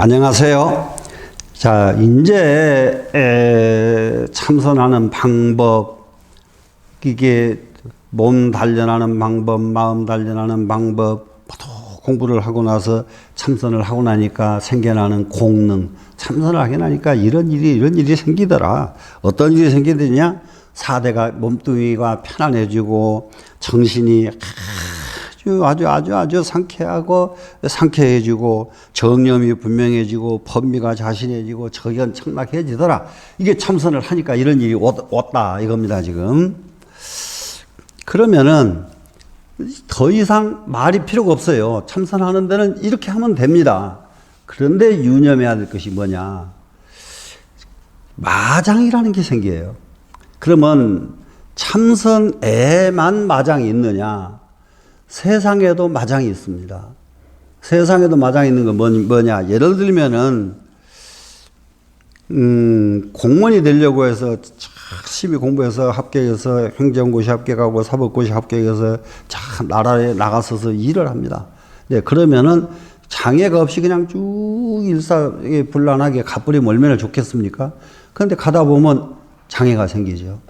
안녕하세요. 자, 이제 참선하는 방법, 이게 몸 단련하는 방법, 마음 단련하는 방법, 모두 공부를 하고 나서 참선을 하고 나니까 생겨나는 공능, 참선을 하게 나니까 이런 일이 생기더라. 어떤 일이 생기느냐? 사대가 몸뚱이가 편안해지고 정신이 아주 상쾌해지고 정념이 분명해지고 법미가 자신해지고 적연청락해지더라. 이게 참선을 하니까 이런 일이 왔다 이겁니다 지금. 그러면은 더 이상 말이 필요가 없어요. 참선하는 데는 이렇게 하면 됩니다. 그런데 유념해야 될 것이 뭐냐? 마장이라는 게 생겨요. 그러면 참선에만 마장이 있느냐? 세상에도 마장이 있습니다. 세상에도 마장이 있는 건 뭐냐? 예를 들면은, 공무원이 되려고 해서 열심히 공부해서 합격해서 행정고시 합격하고 사법고시 합격해서 나라에 나가서서 일을 합니다. 네, 그러면은 장애가 없이 그냥 쭉 일사불란하게 가버리면 얼마나 좋겠습니까? 그런데 가다 보면 장애가 생기죠.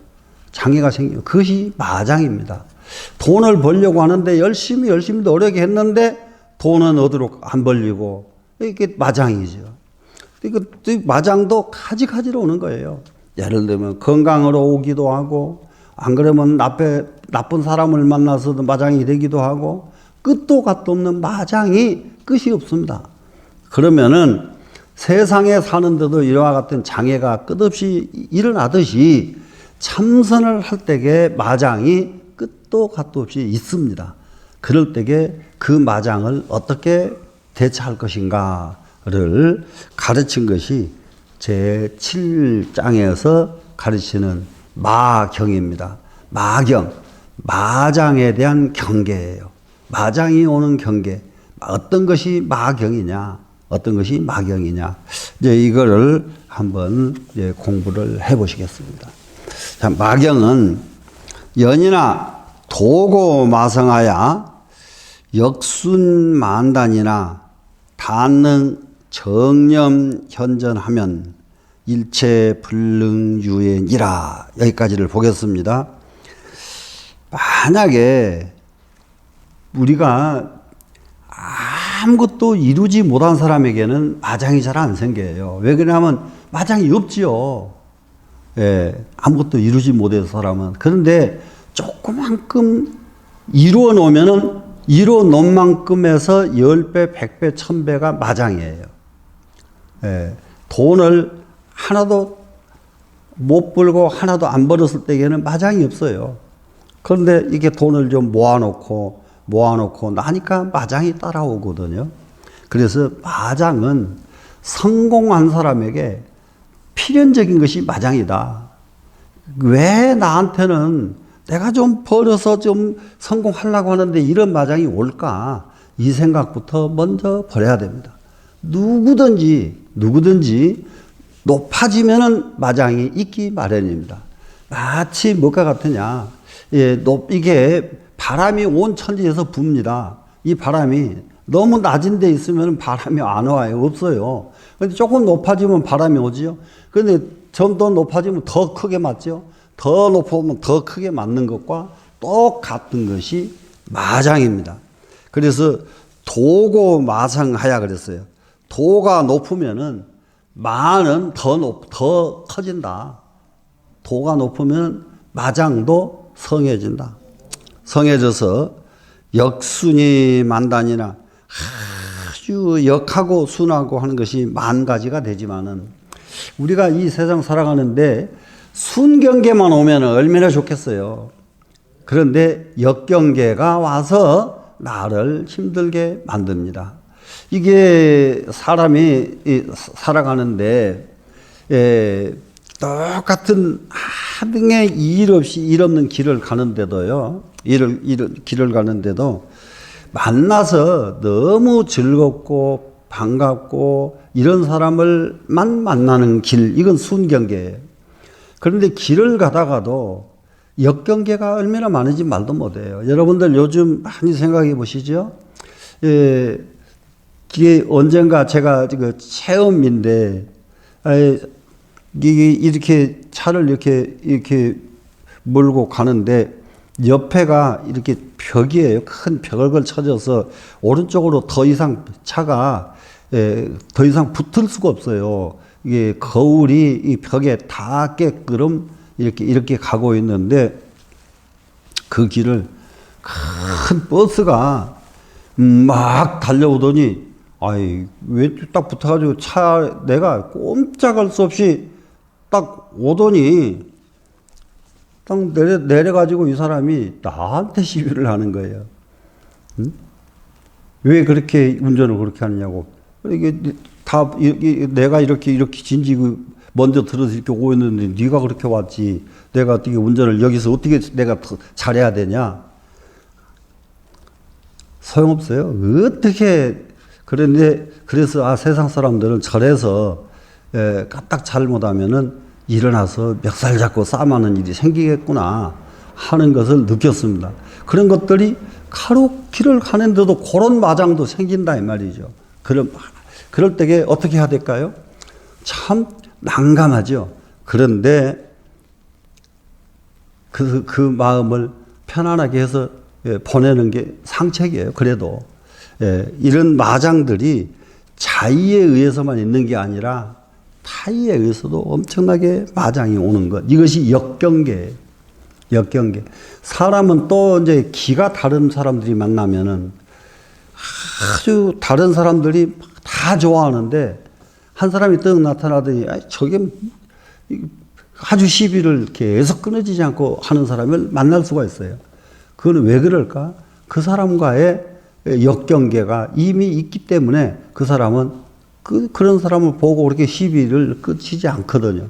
장애가 생기면 그것이 마장입니다. 돈을 벌려고 하는데 열심히 노력했는데 돈은 어디로 안 벌리고 이게 마장이죠. 이거 마장도 가지가지로 오는 거예요. 예를 들면 건강으로 오기도 하고 안 그러면 나쁜 사람을 만나서도 마장이 되기도 하고 끝도 갓도 없는 마장이 끝이 없습니다. 그러면은 세상에 사는데도 이와 같은 장애가 끝없이 일어나듯이 참선을 할 때에 마장이 끝도 갓도 없이 있습니다. 그럴 때에 그 마장을 어떻게 대처할 것인가를 가르친 것이 제7장에서 가르치는 마경입니다. 마경, 마장에 대한 경계예요. 마장이 오는 경계. 어떤 것이 마경이냐, 어떤 것이 마경이냐. 이제 이거를 한번 이제 공부를 해 보시겠습니다. 자, 마경은 연이나 도고 마성하야 역순만단이나 단능 정념 현전하면 일체 불능유예니라. 여기까지를 보겠습니다. 만약에 우리가 아무것도 이루지 못한 사람에게는 마장이 잘 안 생겨요. 왜 그러냐면 마장이 없지요. 예, 아무것도 이루지 못해서 사람은. 그런데 조그만큼 이루어 놓으면은 이루어 놓은 만큼에서 10배, 100배, 1000배가 마장이에요. 예, 돈을 하나도 못 벌고 하나도 안 벌었을 때에는 마장이 없어요. 그런데 이게 돈을 좀 모아놓고 나니까 마장이 따라오거든요. 그래서 마장은 성공한 사람에게 필연적인 것이 마장이다. 왜 나한테는 내가 좀 벌어서 좀 성공하려고 하는데 이런 마장이 올까? 이 생각부터 먼저 버려야 됩니다. 누구든지 높아지면은 마장이 있기 마련입니다. 마치 뭐가 같으냐? 예, 이게 바람이 온 천지에서 붑니다. 이 바람이 너무 낮은 데 있으면 바람이 안 와요. 없어요. 근데 조금 높아지면 바람이 오지요. 근데 좀 더 높아지면 더 크게 맞죠. 더 높으면 더 크게 맞는 것과 똑같은 것이 마장입니다. 그래서 도고 마상하야 그랬어요. 도가 높으면은 마는 더 커진다. 도가 높으면 마장도 성해진다. 성해져서 역순이 만단이나 아주 역하고 순하고 하는 것이 만 가지가 되지만은 우리가 이 세상 살아가는데 순경계만 오면 얼마나 좋겠어요. 그런데 역경계가 와서 나를 힘들게 만듭니다. 이게 사람이 살아가는데 똑같은 하등의 일 없이 일 없는 길을 가는데도요. 길을 가는데도 만나서 너무 즐겁고 반갑고 이런 사람을만 만나는 길, 이건 순경계예요. 그런데 길을 가다가도 역경계가 얼마나 많은지 말도 못해요. 여러분들 요즘 많이 생각해 보시죠. 이게 언젠가 제가 그 체험인데, 이게 이렇게 차를 이렇게 몰고 가는데 옆에가 이렇게 벽이에요. 큰 벽을 쳐져서 오른쪽으로 더 이상 차가 더 이상 붙을 수가 없어요. 이게 거울이 이 벽에 닿게끔 이렇게 가고 있는데 그 길을 큰 버스가 막 달려오더니 아이 왜 딱 붙어가지고 차 내가 꼼짝할 수 없이 딱 오더니 딱 내려가지고 이 사람이 나한테 시비를 하는 거예요. 응? 왜 그렇게 운전을 그렇게 하느냐고. 이게 다 내가 이렇게 진지고 먼저 들어서 이렇게 오고 있는데 네가 그렇게 왔지. 내가 어떻게 운전을 여기서 어떻게 내가 더 잘해야 되냐. 소용없어요. 어떻게 그런데 그래서 세상 사람들은 절에서 까딱 잘못하면은 일어나서 멱살 잡고 싸움하는 일이 생기겠구나 하는 것을 느꼈습니다. 그런 것들이 가로길을 가는데도 그런 마장도 생긴다 이 말이죠. 그럴 때에 어떻게 해야 될까요? 참 난감하죠. 그런데 그 마음을 편안하게 해서 보내는 게 상책이에요. 그래도 이런 마장들이 자의에 의해서만 있는 게 아니라 타의에 의해서도 엄청나게 마장이 오는 것. 이것이 역경계예요. 역경계. 사람은 또 이제 기가 다른 사람들이 만나면은 아주 다른 사람들이 다 좋아하는데 한 사람이 떡 나타나더니 저게 아주 시비를 계속 끊어지지 않고 하는 사람을 만날 수가 있어요. 그거는 왜 그럴까? 그 사람과의 역경계가 이미 있기 때문에 그 사람은 그런 사람을 보고 그렇게 시비를 끊치지 않거든요.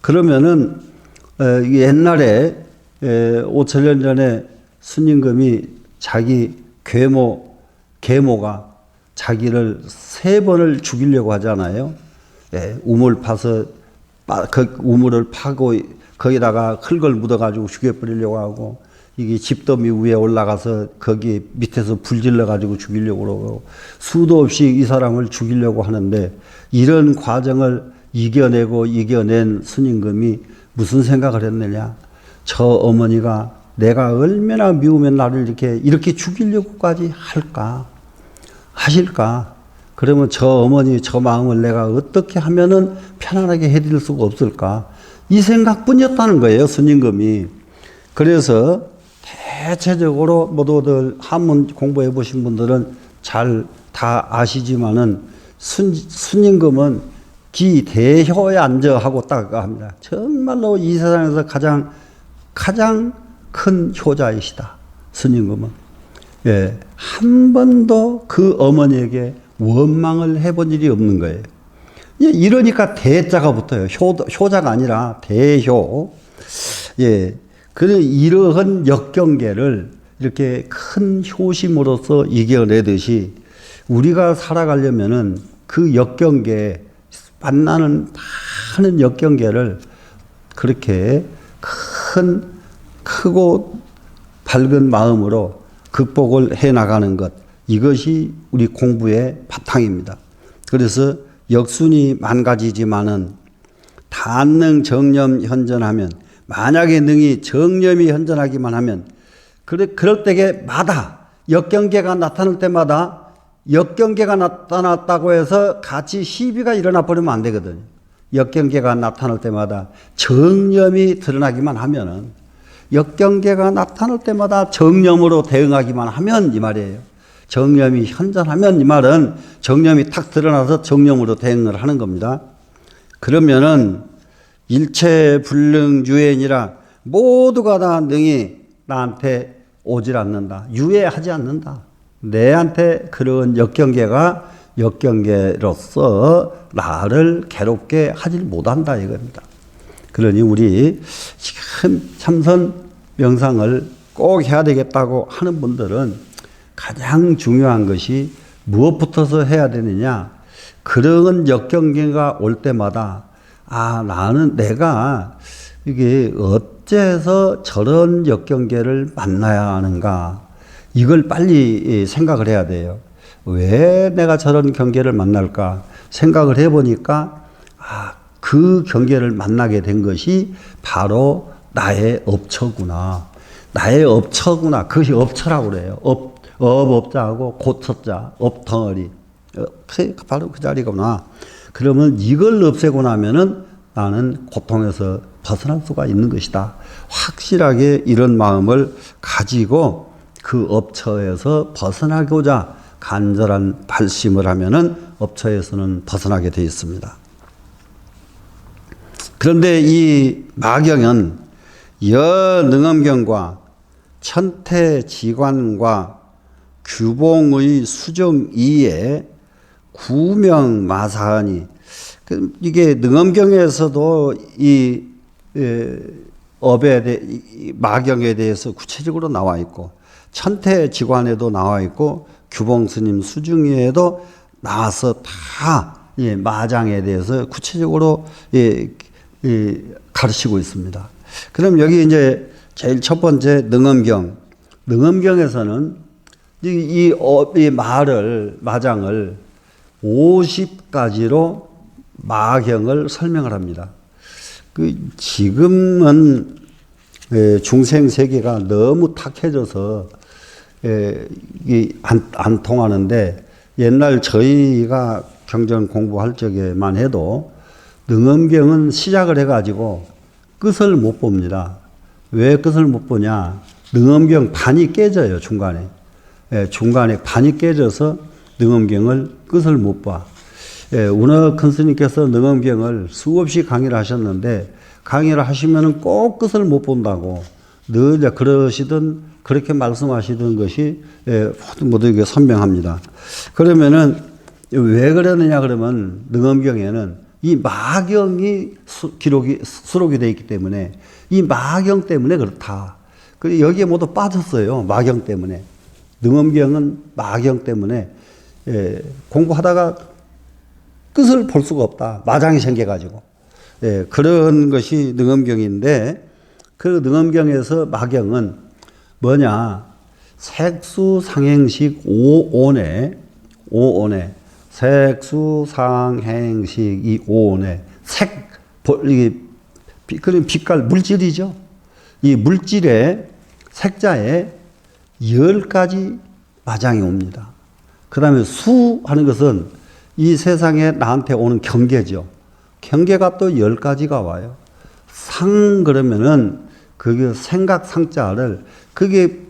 그러면은 옛날에 5천년 전에 스님금이 자기 계모가 자기를 3번을 죽이려고 하잖아요. 우물 파서 그 우물을 파고 거기다가 흙을 묻어가지고 죽여버리려고 하고 이게 집더미 위에 올라가서 거기 밑에서 불질러 가지고 죽이려고 그러고 수도 없이 이 사람을 죽이려고 하는데 이런 과정을 이겨낸 스님금이 무슨 생각을 했느냐. 저 어머니가 내가 얼마나 미우면 나를 이렇게 죽이려고까지 하실까. 그러면 저 어머니 저 마음을 내가 어떻게 하면은 편안하게 해드릴 수가 없을까. 이 생각뿐이었다는 거예요. 스님금이. 그래서 대체적으로 모두들 한문 공부해 보신 분들은 잘 다 아시지만은 스님금은 기대효에 앉아 하고 딱 합니다. 정말로 이 세상에서 가장 큰 효자이시다. 스님금은. 한 번도 그 어머니에게 원망을 해본 일이 없는 거예요. 이러니까 대자가 붙어요. 효자가 아니라 대효. 이러한 역경계를 이렇게 큰 효심으로서 이겨내듯이 우리가 살아가려면은 그 역경계, 만나는 많은 역경계를 그렇게 크고 밝은 마음으로 극복을 해 나가는 것. 이것이 우리 공부의 바탕입니다. 그래서 역순이 만가지지만은 단능 정념 현전하면 만약에 능히 정념이 현전하기만 하면 그럴 때마다 역경계가 나타날 때마다 역경계가 나타났다고 해서 같이 시비가 일어나 버리면 안 되거든요. 역경계가 나타날 때마다 정념이 드러나기만 하면은 역경계가 나타날 때마다 정념으로 대응하기만 하면 이 말이에요. 정념이 현전하면 이 말은 정념이 탁 드러나서 정념으로 대응을 하는 겁니다. 그러면은 일체 불능 유예니라 모두가 다 능히 나한테 오질 않는다. 유예하지 않는다. 내한테 그런 역경계로서 나를 괴롭게 하질 못한다 이겁니다. 그러니 우리 지금 참선 명상을 꼭 해야 되겠다고 하는 분들은 가장 중요한 것이 무엇부터서 해야 되느냐. 그런 역경계가 올 때마다 내가 이게 어째서 저런 역경계를 만나야 하는가. 이걸 빨리 생각을 해야 돼요. 왜 내가 저런 경계를 만날까 생각을 해보니까 그 경계를 만나게 된 것이 바로 나의 업처구나. 나의 업처구나. 그것이 업처라고 그래요. 업자하고 고처자, 업덩어리. 바로 그 자리구나. 그러면 이걸 없애고 나면은 나는 고통에서 벗어날 수가 있는 것이다. 확실하게 이런 마음을 가지고 그 업처에서 벗어나고자 간절한 발심을 하면은 업처에서는 벗어나게 되어 있습니다. 그런데 이 마경은 여능엄경과 천태지관과 규봉의 수정 이에 구명마사하니 이게 능엄경에서도 이 마경에 대해서 구체적으로 나와 있고 천태지관에도 나와 있고 규봉스님 수중에도 나와서 다 마장에 대해서 구체적으로 가르치고 있습니다. 그럼 여기 이제 제일 첫 번째 능엄경. 능엄경에서는 이 마장을 50가지로 마경을 설명을 합니다. 지금은 중생 세계가 너무 탁해져서 안 통하는데 옛날 저희가 경전 공부할 적에만 해도 능엄경은 시작을 해가지고 끝을 못 봅니다. 왜 끝을 못 보냐? 능엄경 반이 깨져요, 중간에. 중간에 반이 깨져서 능엄경을 끝을 못 봐. 운어 큰 스님께서 능엄경을 수없이 강의를 하셨는데 강의를 하시면은 꼭 끝을 못 본다고 늘 그러시던 그렇게 말씀하시던 것이 모두에게 선명합니다. 그러면은 왜 그러느냐 그러면 능엄경에는 이 마경이 수록이 되어 있기 때문에 이 마경 때문에 그렇다. 그리고 여기에 모두 빠졌어요. 마경 때문에. 능엄경은 마경 때문에 공부하다가 끝을 볼 수가 없다. 마장이 생겨가지고. 그런 것이 능엄경인데 그 능엄경에서 마경은 뭐냐. 색수상행식 5온에 색수상행식 이 5온에 그런 빛깔 물질이죠. 이 물질의 색자에 10가지 마장이 옵니다. 그 다음에 수하는 것은 이 세상에 나한테 오는 경계죠. 경계가 또 10가지가 와요. 상 그러면은 그게 생각상자를 그게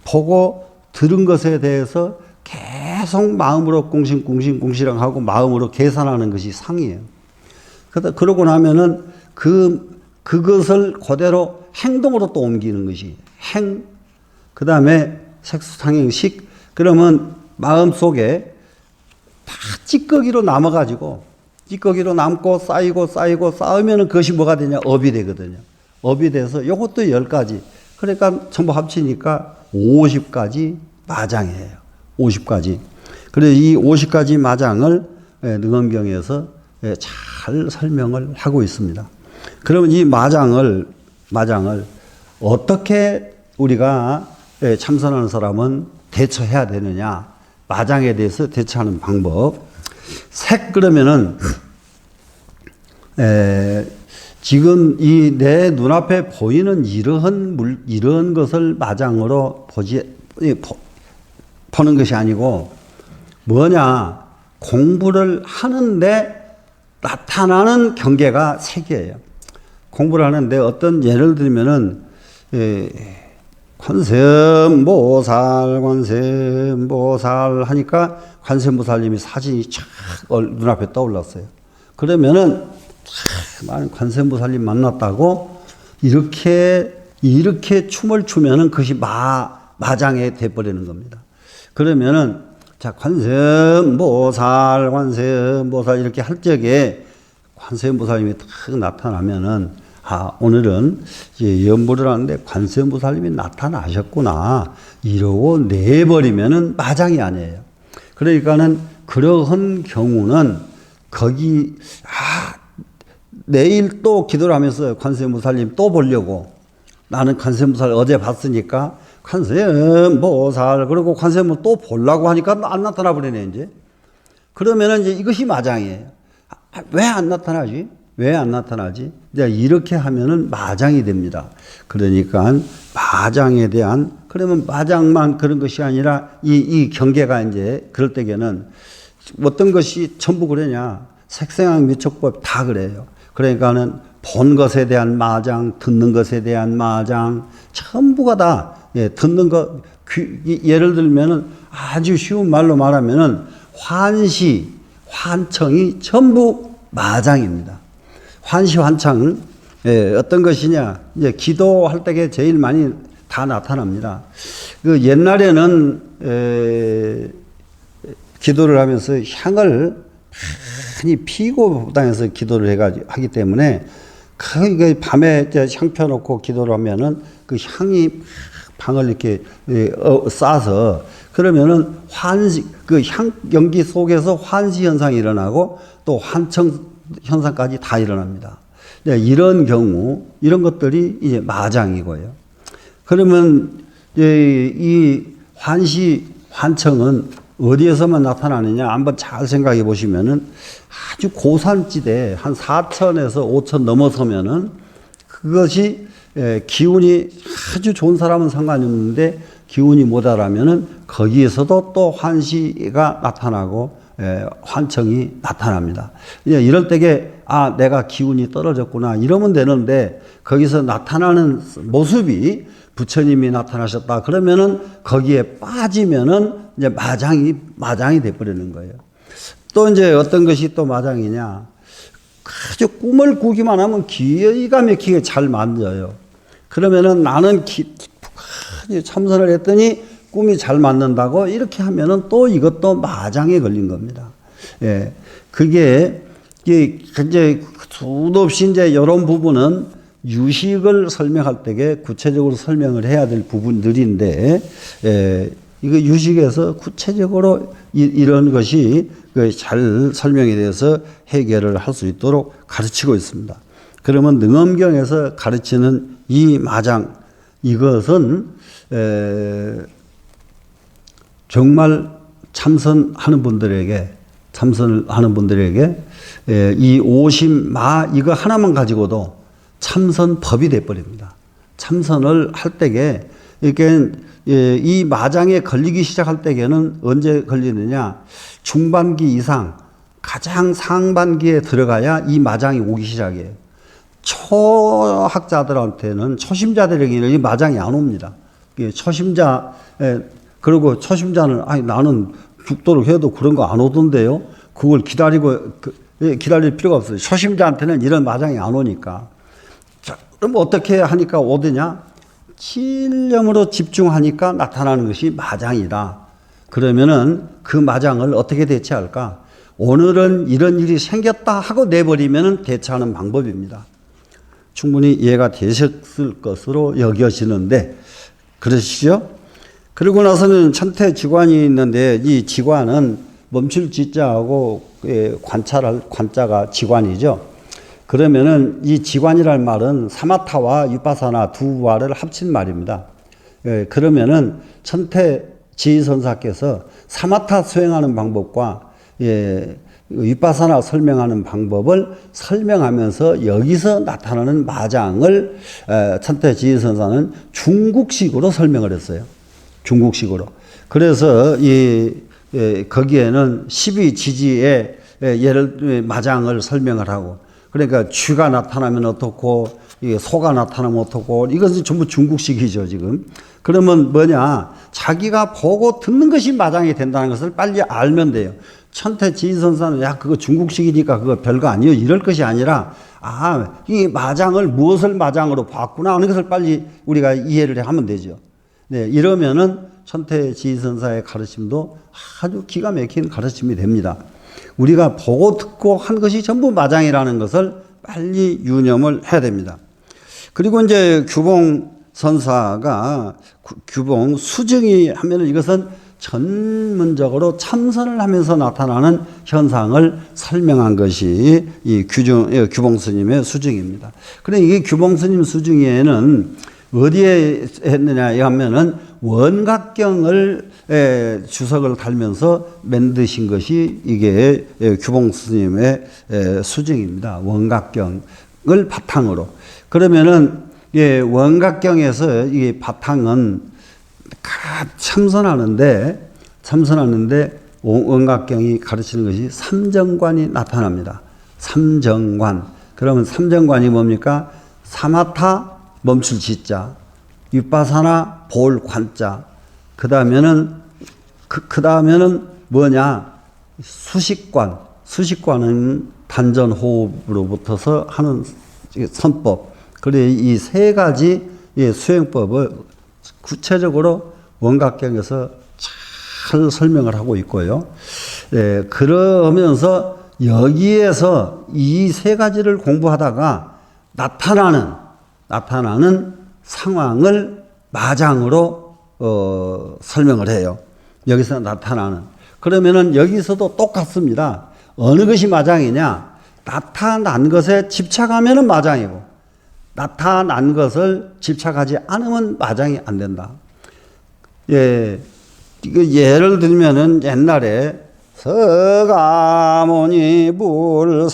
보고 들은 것에 대해서 계속 마음으로 궁시렁하고 마음으로 계산하는 것이 상이에요. 그러고 나면은 그것을 그대로 행동으로 또 옮기는 것이 그 다음에 색수상행식. 그러면 마음속에 다 찌꺼기로 남아가지고 찌꺼기로 남고 쌓이고 쌓으면 그것이 뭐가 되냐? 업이 되거든요. 업이 돼서 이것도 10가지. 그러니까 전부 합치니까 50가지 마장이에요. 50가지. 그래서 이 50가지 마장을 능엄경에서 잘 설명을 하고 있습니다. 그러면 이 마장을 어떻게 우리가 참선하는 사람은 대처해야 되느냐? 마장에 대해서 대처하는 방법. 색 그러면은 지금 이 내 눈앞에 보이는 이러한 것을 마장으로 보는 것이 아니고 뭐냐? 공부를 하는데 나타나는 경계가 색이에요. 공부를 하는데 어떤 예를 들면은 관세음보살 하니까 관세음보살님이 사진이 쫙 눈앞에 떠올랐어요. 그러면은 많은 관세음보살님 만났다고 이렇게 춤을 추면은 그것이 마장에 돼버리는 겁니다. 그러면은 자 관세음보살 이렇게 할 적에 관세음보살님이 탁 나타나면은 오늘은 이제 연보를 하는데 관세음보살님이 나타나셨구나 이러고 내버리면은 마장이 아니에요. 그러니까는 그러한 경우는 거기 내일 또 기도를 하면서 관세음보살님 또 보려고 나는 관세음보살 어제 봤으니까 관세음보살, 그리고 관세음을 또 보려고 하니까 안 나타나 버리네, 이제. 그러면은 이제 이것이 마장이에요. 왜 안 나타나지? 왜 안 나타나지? 이제 이렇게 하면은 마장이 됩니다. 그러니까 마장에 대한, 그러면 마장만 그런 것이 아니라 이 경계가 이제 그럴 때에는 어떤 것이 전부 그러냐. 색생학 미촉법 다 그래요. 그러니까는 본 것에 대한 마장, 듣는 것에 대한 마장, 전부가 다, 예, 듣는 것, 예를 들면은 아주 쉬운 말로 말하면은 환시, 환청이 전부 마장입니다. 환시, 환청, 예, 어떤 것이냐. 이제 기도할 때에 제일 많이 다 나타납니다. 그 옛날에는, 기도를 하면서 향을 많이 피고 부당해서 기도를 하기 때문에 그 밤에 향 펴놓고 기도를 하면은 그 향이 방을 이렇게 싸서 그러면은 그 향 연기 속에서 환시 현상이 일어나고 또 환청 현상까지 다 일어납니다. 이런 경우, 이런 것들이 이제 마장이고요. 그러면 이 환시, 환청은 어디에서만 나타나느냐? 한번 잘 생각해 보시면은 아주 고산지대 한 4천에서 5천 넘어서면은 그것이 기운이 아주 좋은 사람은 상관이 없는데 기운이 모자라면은 거기에서도 또 환시가 나타나고 환청이 나타납니다. 이럴 때에 아, 내가 기운이 떨어졌구나 이러면 되는데 거기서 나타나는 모습이 부처님이 나타나셨다 그러면은 거기에 빠지면은 이제 마장이 돼버리는 거예요. 또 이제 어떤 것이 또 마장이냐. 아주 꿈을 꾸기만 하면 기가 막히게 잘 만져요. 그러면은 나는 참선을 했더니 꿈이 잘 맞는다고 이렇게 하면은 또 이것도 마장에 걸린 겁니다. 예. 그게 이제 수도 없이 이제 이런 부분은 유식을 설명할 때에 구체적으로 설명을 해야 될 부분들인데, 이거 유식에서 구체적으로 이런 것이 잘 설명에 대해서 해결을 할 수 있도록 가르치고 있습니다. 그러면 능엄경에서 가르치는 이 마장, 이것은 정말 참선을 하는 분들에게 이 오심마 이거 하나만 가지고도 참선법이 돼버립니다. 참선을 할 때에 이렇게 이 마장에 걸리기 시작할 때에는 언제 걸리느냐? 중반기 이상 가장 상반기에 들어가야 이 마장이 오기 시작해요. 초학자들한테는 초심자들에게는 이 마장이 안 옵니다. 그리고 초심자는 아니 나는 죽도록 해도 그런 거 안 오던데요. 그걸 기다릴 필요가 없어요. 초심자한테는 이런 마장이 안 오니까. 자, 그럼 어떻게 하니까 오더냐? 신념으로 집중하니까 나타나는 것이 마장이다. 그러면은 그 마장을 어떻게 대처할까? 오늘은 이런 일이 생겼다 하고 내버리면은 대처하는 방법입니다. 충분히 이해가 되셨을 것으로 여겨지는데, 그러시죠? 그리고 나서는 천태지관이 있는데, 이 지관은 멈출 지자하고 관찰할 관자가 지관이죠. 그러면은 이 지관이라는 말은 사마타와 유파사나 두 부화를 합친 말입니다. 그러면은 천태지선사께서 사마타 수행하는 방법과 유파사나 설명하는 방법을 설명하면서 여기서 나타나는 마장을 천태지선사는 중국식으로 설명을 했어요. 중국식으로. 그래서 거기에는 12지지의 마장을 설명을 하고, 그러니까 쥐가 나타나면 어떻고, 소가 나타나면 어떻고, 이것은 전부 중국식이죠, 지금. 그러면 뭐냐, 자기가 보고 듣는 것이 마장이 된다는 것을 빨리 알면 돼요. 천태지선사는 야, 그거 중국식이니까 그거 별거 아니에요. 이럴 것이 아니라, 아, 이 마장을 무엇을 마장으로 봤구나 하는 것을 빨리 우리가 이해를 하면 되죠. 네, 이러면은 천태지선사의 가르침도 아주 기가 막힌 가르침이 됩니다. 우리가 보고 듣고 한 것이 전부 마장이라는 것을 빨리 유념을 해야 됩니다. 그리고 이제 규봉선사가 규봉 수증이 하면은 이것은 전문적으로 참선을 하면서 나타나는 현상을 설명한 것이 이 규봉스님의 수증입니다. 그런데 이 규봉스님 수증에는 어디에 했느냐 하면은 원각경을 주석을 달면서 만드신 것이 이게 규봉 스님의 수증입니다. 원각경을 바탕으로. 그러면은 원각경에서 이 바탕은 참선하는데 원각경이 가르치는 것이 삼정관이 나타납니다. 삼정관. 그러면 삼정관이 뭡니까? 사마타 멈출 지자, 윗바사나 볼 관자. 그 다음에는 뭐냐? 수식관. 수식관은 단전 호흡으로 붙어서 하는 선법. 그래 이 세 가지 수행법을 구체적으로 원각경에서 잘 설명을 하고 있고요. 그러면서 여기에서 이 세 가지를 공부하다가 나타나는 상황을 마장으로 설명을 해요. 여기서 나타나는. 그러면은 여기서도 똑같습니다. 어느 것이 마장이냐? 나타난 것에 집착하면은 마장이고, 나타난 것을 집착하지 않으면 마장이 안 된다. 예를 들면은 옛날에 서가모니 불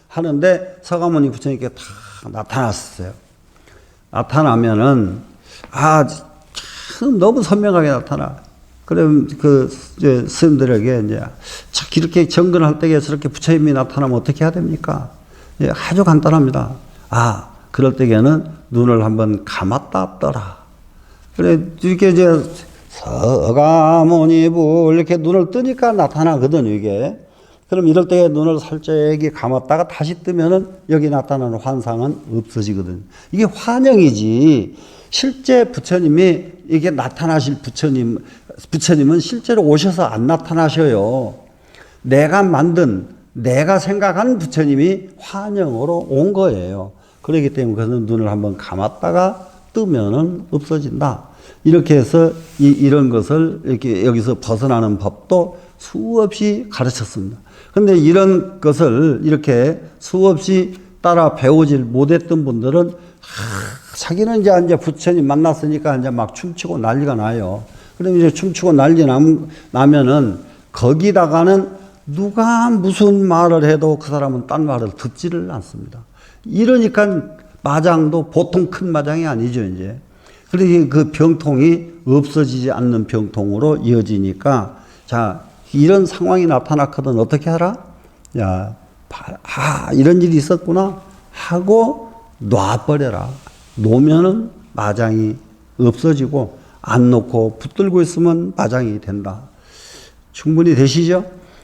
하는데 서가모니 부처님께 다 나타났어요. 나타나면은 참 너무 선명하게 나타나. 그럼 스님들에게 이제 이렇게 정근할 때에 저렇게 부처님이 나타나면 어떻게 해야 됩니까? 아주 간단합니다. 그럴 때에는 눈을 한번 감았다 떠라. 그래, 이렇게 이제 서가모니불 이렇게 눈을 뜨니까 나타나거든요, 이게. 그럼 이럴 때 눈을 살짝 감았다가 다시 뜨면은 여기 나타나는 환상은 없어지거든요. 이게 환영이지. 실제 부처님이 이게 나타나실 부처님은 실제로 오셔서 안 나타나셔요. 내가 만든, 내가 생각하는 부처님이 환영으로 온 거예요. 그렇기 때문에 그래서 눈을 한번 감았다가 뜨면은 없어진다. 이렇게 해서 이런 것을 이렇게 여기서 벗어나는 법도 수없이 가르쳤습니다. 근데 이런 것을 이렇게 수없이 따라 배우질 못했던 분들은 자기는 이제 부처님 만났으니까 이제 막 춤추고 난리가 나요. 그럼 이제 춤추고 난리 나면은 거기다가는 누가 무슨 말을 해도 그 사람은 딴 말을 듣지를 않습니다. 이러니까 마장도 보통 큰 마장이 아니죠, 이제. 그러니 그 병통이 없어지지 않는 병통으로 이어지니까, 자, 이런 상황이 나타났거든. 어떻게 하라? 이런 일이 있었구나 하고 놔버려라. 놓으면은 마장이 없어지고, 안 놓고 붙들고 있으면 마장이 된다. 충분히 되시죠?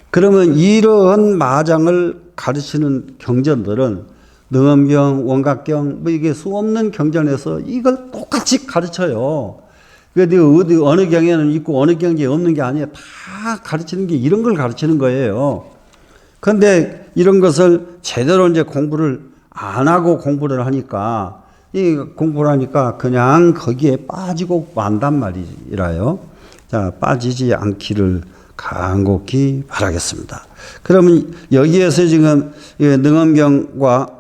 그러면 이러한 마장을 가르치는 경전들은 능엄경, 원각경, 이게 수 없는 경전에서 이걸 똑같이 가르쳐요. 근데 어느 경에는 있고 어느 경에 없는 게 아니에요. 다 가르치는 게 이런 걸 가르치는 거예요. 그런데 이런 것을 제대로 이제 공부를 안 하고 공부를 하니까 그냥 거기에 빠지고 만단 말이라요. 자, 빠지지 않기를 간곡히 바라겠습니다. 그러면 여기에서 지금 능엄경과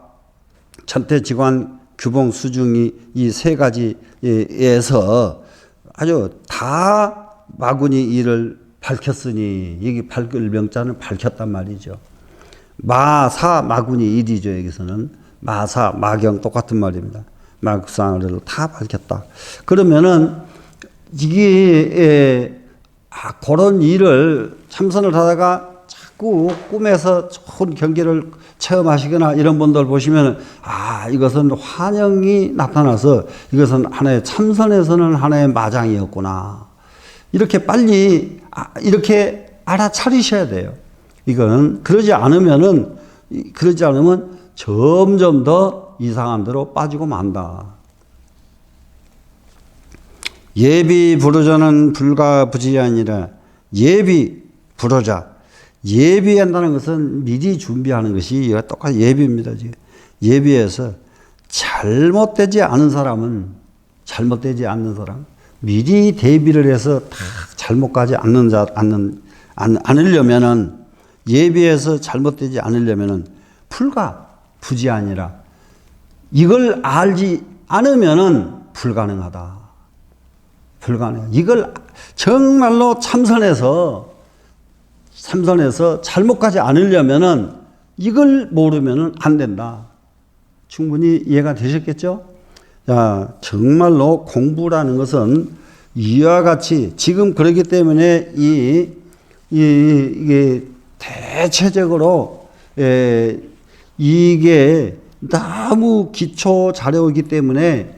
천태지관, 규봉, 수중이 이 세 가지에서 아주 다 마구니 이를 밝혔으니, 여기 밝을 명자는 밝혔단 말이죠. 마사, 마구니 일이죠, 여기서는. 마사, 마경 똑같은 말입니다. 마국상을 다 밝혔다. 그러면은 이게 그런 일을 참선을 하다가 자꾸 꿈에서 좋은 경기를 체험하시거나 이런 분들 보시면 이것은 환영이 나타나서 이것은 하나의 참선에서는 하나의 마장이었구나. 이렇게 빨리 이렇게 알아차리셔야 돼요. 이거는 그러지 않으면 점점 더 이상한 데로 빠지고 만다. 예비 불호자는 불가부지아니라. 예비 불호자. 예비한다는 것은 미리 준비하는 것이 똑같이 예비입니다. 지금. 예비해서 잘못되지 않는 사람, 미리 대비를 해서 다 잘못 가지 않으려면은, 예비해서 잘못되지 않으려면은, 불가, 부지 아니라, 이걸 알지 않으면은 불가능하다. 불가능해. 이걸 정말로 참선해서 잘못 가지 않으려면은 이걸 모르면은 안 된다. 충분히 이해가 되셨겠죠? 자, 정말로 공부라는 것은 이와 같이 지금 그렇기 때문에 이게 대체적으로 이게 너무 기초 자료이기 때문에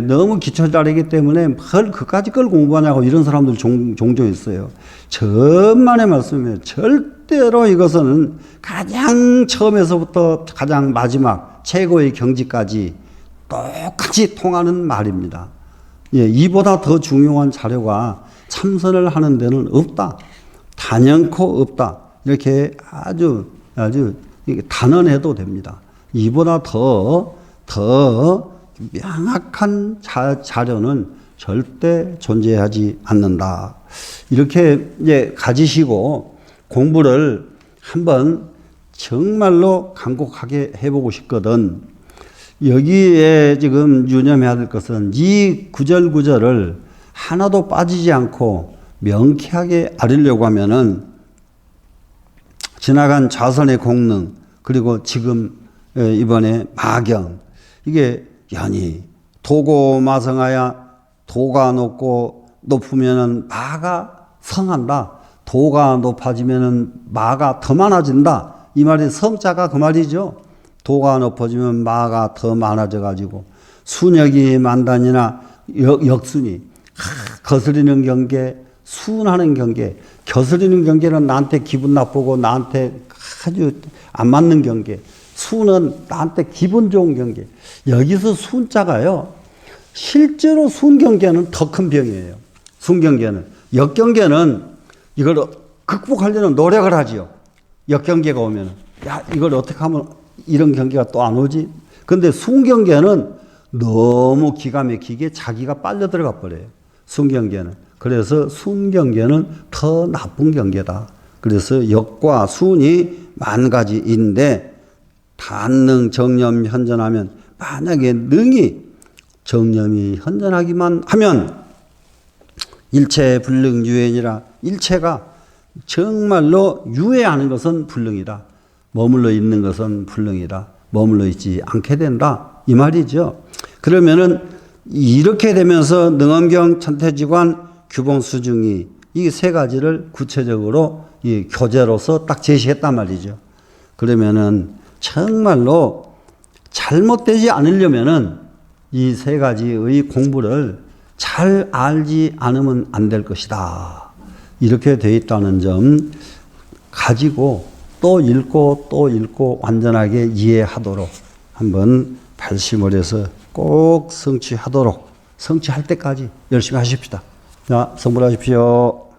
너무 기초 자료이기 때문에 뭘 그까지 걸 공부하냐고 이런 사람들 종종 있어요. 천만의 말씀이에요. 절대로 이것은 가장 처음에서부터 가장 마지막 최고의 경지까지 똑같이 통하는 말입니다. 예, 이보다 더 중요한 자료가 참선을 하는 데는 없다. 단연코 없다. 이렇게 아주 단언해도 됩니다. 이보다 더 명확한 자료는 절대 존재하지 않는다. 이렇게 이제 가지시고 공부를 한번 정말로 간곡하게 해보고 싶거든. 여기에 지금 유념해야 될 것은 이 구절구절을 하나도 빠지지 않고 명쾌하게 알으려고 하면은 지나간 좌선의 공능, 그리고 지금 이번에 마경, 이게 연이 도고 마성하야 도가 높으면은 마가 성한다. 도가 높아지면은 마가 더 많아진다. 이 말이 성자가 그 말이죠. 도가 높아지면 마가 더 많아져 가지고 순역이 만단이나 역순이 거스리는 경계, 순하는 경계. 거스리는 경계는 나한테 기분 나쁘고 나한테 아주 안 맞는 경계. 순은 나한테 기분 좋은 경계. 여기서 순자가요. 실제로 순경계는 더 큰 병이에요. 순경계는. 역경계는 이걸 극복하려는 노력을 하지요. 역경계가 오면. 야, 이걸 어떻게 하면 이런 경계가 또 안 오지? 근데 순경계는 너무 기가 막히게 자기가 빨려 들어가 버려요. 순경계는. 그래서 순경계는 더 나쁜 경계다. 그래서 역과 순이 만 가지인데 단능 정념 현전하면 만약에 능이 정념이 현전하기만 하면 일체 불능 유행이라 일체가 정말로 유해하는 것은 불능이다. 머물러 있는 것은 불능이다. 머물러 있지 않게 된다. 이 말이죠. 그러면은 이렇게 되면서 능엄경 천태지관 규봉수중이 이 세 가지를 구체적으로 이 교재로서 딱 제시했단 말이죠. 그러면은 정말로 잘못되지 않으려면은 이 세 가지의 공부를 잘 알지 않으면 안 될 것이다. 이렇게 되어 있다는 점 가지고 또 읽고 완전하게 이해하도록 한번 발심을 해서 꼭 성취할 때까지 열심히 하십시다. 자, 성불하십시오.